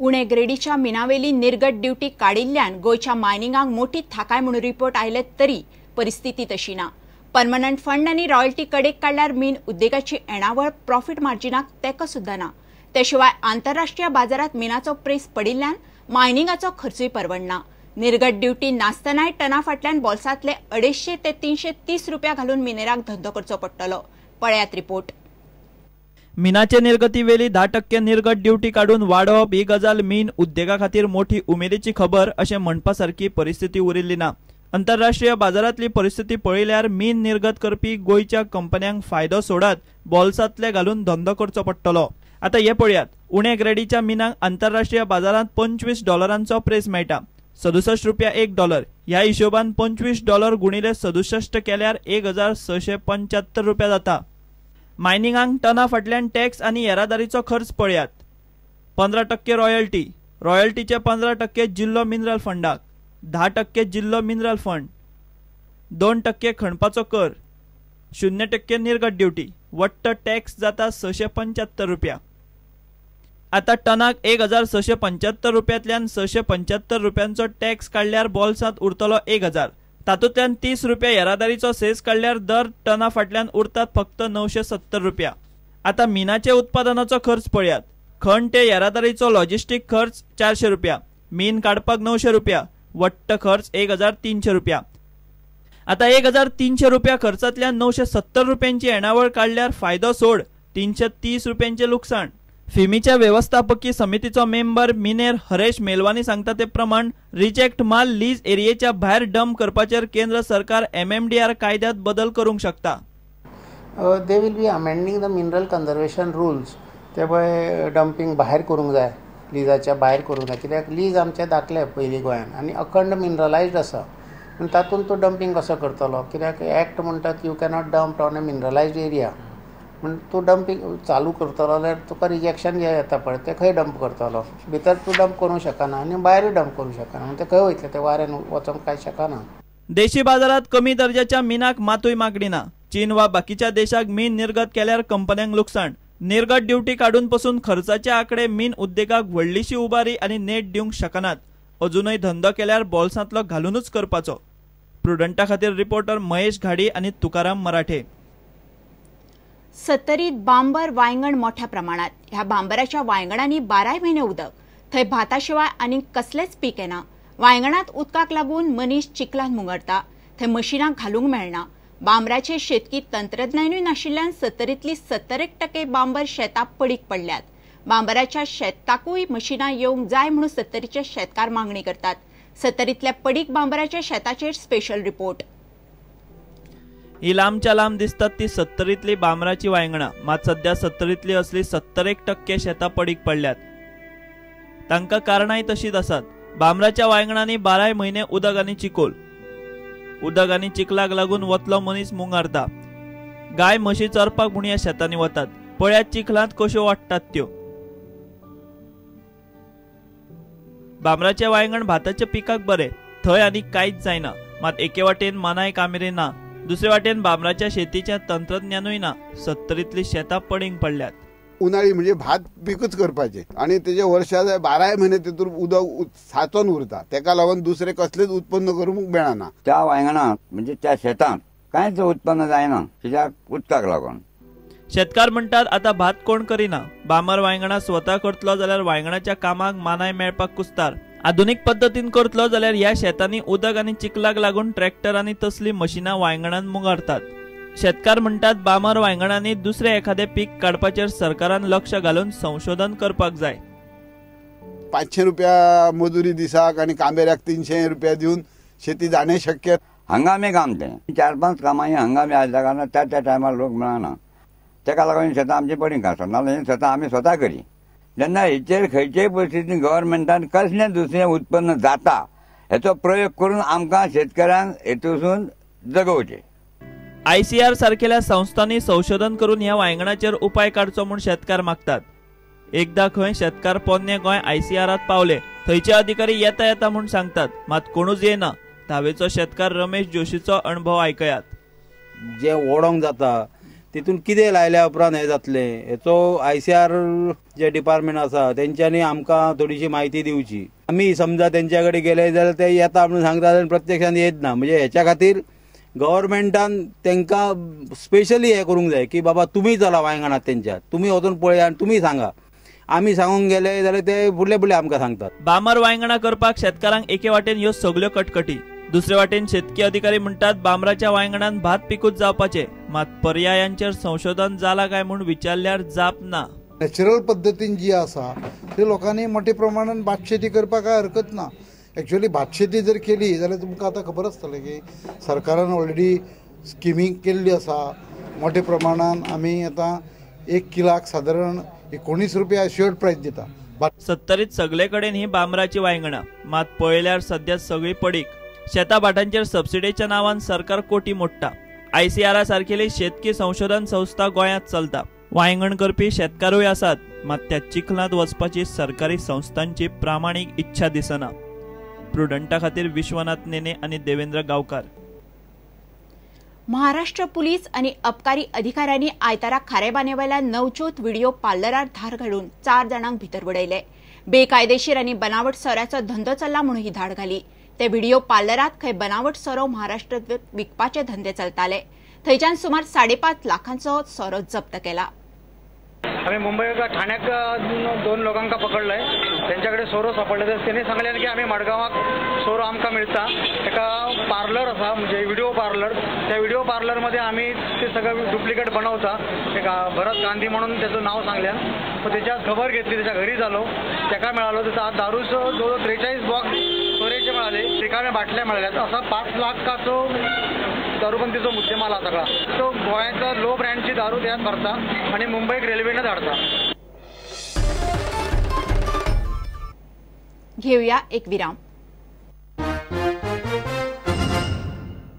उणे ग्रेडीच्या मिनावेली निर्गत ड्युटी काडिल्ल्यान गोयच्या मायनिंगाक मोठी थाकाय म्हणून रिपोर्ट आयले तरी परिस्थिती तशी ना। परमनंट फंड आनी रॉयल्टी कडेक काडल्यार मीन उद्देगाची येणावळ प्रॉफिट मार्जिनाक तेंको सुद्दां ना। ते शिवाय आंतरराष्ट्रीय बाजारात मिनाचो प्रेस पडिल्ल्यान मायनिंगाचो खर्चूय परवडना। निर्गत ड्युटी नासतनाय टना फाटल्यान बोल्सांतले 250 ते 330 रुपया घालून मिनेराक धंदो करचो पडटलो। पळयात रिपोर्ट। मिनाचे निर्गतीवेली 10% निर्गत ड्युटी काढून वाडोवप ही गजाल मीन उद्देगा खातीर मोठी उमेदीची खबर अशें म्हणपासारखी परिस्थिती उरिल्ली ना। आंतरराष्ट्रीय बाजारातली परिस्थिती पळयल्यार मीन निर्गत करपी गोयच्या कंपन्यांक फायदो सोडात बोल्सांतले घालून धंदो करचो पडटलो। आता हे पळयात, उणे ग्रेडीच्या मिनाक आंतरराष्ट्रीय बाजारात $25 प्रेस मेळटा। 67 रुपया $1 ह्या हिशोबान $25 गुणिले 67 केल्यार 1675 रुपया जाता। मायनिंगाक टना फाटल्यान टॅक्स आनी येरादारीचो खर्च पळयात। 15% रॉयल्टीचे 15% जिल्लो मिनरल फंडाक, 10% जिल्लो मिनरल फंड, 2% खणपाचो कर, 0% निर्गत ड्युटी, वट्ट टॅक्स जाता 675 रुपया। आता टनाक 1675 रुपयांतल्यान 675 रुपयांचो टॅक्स काडल्यार बोल्सांत उरतलो 1000। तातूंतल्यान 30 रुपया येरादारीचो सेस काडल्यार दर टना फाटल्यान उरतात फक्त 970 रुपया। आता मिनाचे उत्पादनाचो खर्च पळयात। खण ते येरादारीचो लॉजिस्टिक खर्च 400 रुपया, मीन काडपाक 900 रुपया, वट्ट खर्च 1300 रुपया। आता 1300 रुपया खर्चांतल्यान 970 रुपयांची येणावळ काडल्यार फायदो सोड 330 रुपयांचे लुकसाण। फिमीच्या व्यवस्थापकीय समितीचो मेंबर मिनेर हरेश मेलवानी सांगता ते प्रमाण रिजेक्ट माल लीज एरियेच्या भायर डंप करपाचेर केंद्र सरकार MMDR कायद्यात बदल करूंक शकता। They will be amending the mineral conservation rules. ते पळय डंपिंग भायर करूंक जाय, लिजाच्या भायर करूंक जाय, कित्याक लीज आमचे दाखले पयलीं गोंयान आनी अखंड मिनरलायज्ड आसा। पूण तातूंत तूं डंपिंग कसो करतलो, कित्याक एक्ट म्हणटात you cannot dump on a mineralized area. म्हण तूं डंपिंग चालू करतलो जाल्यार तुका रिजेक्शन जे येता पळय ते खंय डंप करतलो, भितर तूं डंप करूंक शकना आनी भायरूय डंप करूंक शकना, ते खंय वयतले, ते वाऱ्यान वचोंक कांय शकना। देशी बाजारात कमी दर्जाच्या मिनाक मातूय मागणी ना। चीन वा बाकीच्या देशाक मीन निर्गत केल्यार कंपन्यांक लुकसाण। निर्गत ड्युटी काडून पसून खर्चाचे आकडे मीन उद्देगाक व्हडलीशी उबारी आनी नेट दिवंक शकनात। अजूनय धंदो केल्यार बोल्सांतलो घालूनच करपाचो। प्रुडंटा खातीर रिपोर्टर महेश घाडी आनी तुकाराम मराठे। सत्तरीत बांबर वांयगण मोठ्या प्रमाणात। ह्या बांबराच्या वांयगणांनी 12 म्हयने उदक, थंय भाता शिवाय आनी कसलेच पीक येना। वांयगणात उदकाक लागून मनीस चिखलान मुंगरता, थंय मशिनां घालूंक मेळना। बांबराचे शेतकी तंत्रज्ञानूय नाशिल्ल्यान सत्तरीतली 70% बांबर शेतां पडीक पडल्यात। बांबराच्या शेताकूय मशिनां येवंक जाय म्हणून सत्तरीचे शेतकार मागणी करतात। सत्तरीतल्या पडीक बांबराच्या शेताचेर स्पेशल रिपोर्ट। ही लांबच्या लांब दिसतात ती सत्तरीतली बांबराची वांयगणां, मात सध्या सत्तरीतली असली 70% शेतां पडीक पडल्यात। तांकां कारणाय तशीच आसात। बांबराच्या वांयगणांनी 12 म्हयने उदक आनी चिकोल। उदक आनी चिखलाक लागून वतलो मनीस मुंगारता। गाय म्हशी चरपाक म्हूण ह्या शेतांनी वतात। पळयात चिखलांत कश्यो वाडटात त्यो। बांबराचे वांयगण भाताच्या पिकाक बरे, थंय आनी कांयच जायना, मात एके वाटेन मानाय कामेरे ना, दुसरे वाटेन बांबराच्या शेतीचें तंत्रज्ञानूय ना। सत्तरीतली शेतां पडींग पडल्यात। उन्हाळी म्हणजे भात पिकूच करपाचे आनी तेजे वर्सां 12 म्हयने तेतून उदक साचोन उरता, तेका लागून दुसरे कसलेच उत्पन्न करूंक मेळना। त्या वांयगणांत म्हणजे त्या शेतांत कांयच उत्पन्न जायना, कित्याक उदकाक लागून। शेतकार म्हणटात आता भात कोण करिना। बांबर वांयगणां स्वता करतलो जाल्यार वांयगणाच्या कामाक मानाय मेळपाक कुस्तार। आधुनिक पद्दतीन करतलो जाल्यार ह्या शेतांनी उदक आनी चिखलाक लागून ट्रॅक्टर आनी तसली मशिनां वांयगणांत मुंगारतात। शेतकार म्हणटात बांबर वांयगणांनी दुसरे एखादे पीक काडपाचेर सरकारान लक्ष घालून संशोधन करपाक जाय। 500 रुपया मजुरी दिसाक आनी कामेऱ्याक 300 रुपया दिवन शेती जाणे शक्य। हंगामी काम ते 4-5 कामां हंगामी आसल्या कारणान त्या टायमार लोक मेळना, तेका लागून शेतां आमची पडींग आसता, नाजाल्यार शेतां आमी स्वता करी। जेन्ना हेचेर खंयचेय परिस्थितीन गव्हर्मेंटान कसलें दुसरें उत्पन्न जाता हेचो प्रयोग करून आमकां शेतकऱ्यांक हेतून जगोवचें। ICR सारकेल्या संस्थांनी संशोधन करून ह्या वांयगणाचेर उपाय काडचो म्हूण शेतकार मागतात। एकदा खंय शेतकार पोन्ने गोंय ICRात पावले, थंयचे अधिकारी येता येता म्हूण सांगतात, मात कोणूच येना। धावेचो शेतकार रमेश जोशीचो अणभव आयकयात। जे ओडोंक जाता तितून कितें लायल्या उपरांत हें जातलें हेचो ICR जे डिपार्टमेंट आसा तेंच्यांनी आमकां थोडीशी म्हायती दिवची. आमी समजा तेंच्या कडेन गेले जाल्यार ते येता म्हणून सांगतात आनी प्रत्यक्षान येत ना. म्हणजे हेच्या खातीर गव्हर्मेंटान तांकां स्पेशली हें करूंक जाय की बाबा तुमी चला वांयगणात तेंच्या, तुमी वचून पळया आनी तुमी सांगा. आमी सांगूंक गेले जाल्यार ते फुडले फुडले आमकां सांगतात. बांबर वांयगणां करपाक शेतकारांक एके वाटेन ह्यो सगल्यो कटकटी, दुसरे वाटेन शेतकी अधिकारी म्हणटात बांबराच्या वांयगणान भात पिकूच जावपाचे, मात पर्यायांचेर संशोधन जाला काय म्हूण विचारल्यार जाप ना. नॅचरल पद्दतीन जी आसा ते लोकांनी मोठ्या प्रमाणात भातशेती करपाक काय हरकत ना. एक्चुअली भातशेती जर केली जाल्यार तुमकां आतां खबर आसतलें की सरकारान ऑलरेडी स्किमी केल्ली आसा. मोठ्या प्रमाणात आमी आतां 1 किलाक सादारण 19 रुपया एश्युअर्ड प्रायस दिता. सत्तरीत सगळे कडेन ही बांबराची वांयगणां, मात पळयल्यार सध्या सगळी पडीक. शेता भाटांचेर सबसिडीच्या नांवान सरकार कोटी मोडटा. ICR सारकेली शेतकी संशोधन संस्था गोंयांत चलता. वांयगण करपी शेतकारूय आसात, मात त्या चिखलांत वचपाची सरकारी संस्थांची प्रामाणीक इच्छा दिसना. प्रुडंटा खातीर विश्वनाथ नेने आनी देवेंद्र गांवकार. महाराष्ट्र पुलीस आनी अबकारी अधिकाऱ्यांनी आयतारा खारेबानेवेल्यान नवज्योत व्हिडिओ पार्लरार धाड घालून 4 जाणांक भितर वडयले. बेकायदेशीर आनी बनावट सोऱ्याचो धंदो चल्ला म्हणून ही धाड घाली. ते व्हिडिओ पार्लरात खंय बनावट सोरो महाराष्ट्रात विकपाचे धंदे चलताले. थंयच्यान सुमार 5.5 लाखांचो सोरो जप्त केला. आम्ही मुंबई ठाण्याक 2 लोकांका पकडलंय. त्यांच्याकडे सोरो सापडले तर त्यांनी सांगले की आम्ही मडगावाक सोरो आमकां मिळता. एका पार्लर असा म्हणजे व्हिडिओ पार्लर, त्या व्हिडिओ पार्लरमध्ये आम्ही ते सगळं डुप्लिकेट बनवता. एक भरत गांधी म्हणून त्याचं नाव सांगल्यान. मग त्याच्यात खबर घेतली, त्याच्या घरी झालो, त्याका मिळालो त्याचा दारूचं जवळ 43 बॉक्स सोरेचे मिळाले, रिकाम्या बाटल्या मिळाल्यात. असा 5 लाखाचो दारूबंदीचो मुद्देमाल हा सगळा. तो गोव्याचा लो ब्रँडची दारू त्यात भरता आणि मुंबईक रेल्वेने धाडता. घेऊया एक विराम.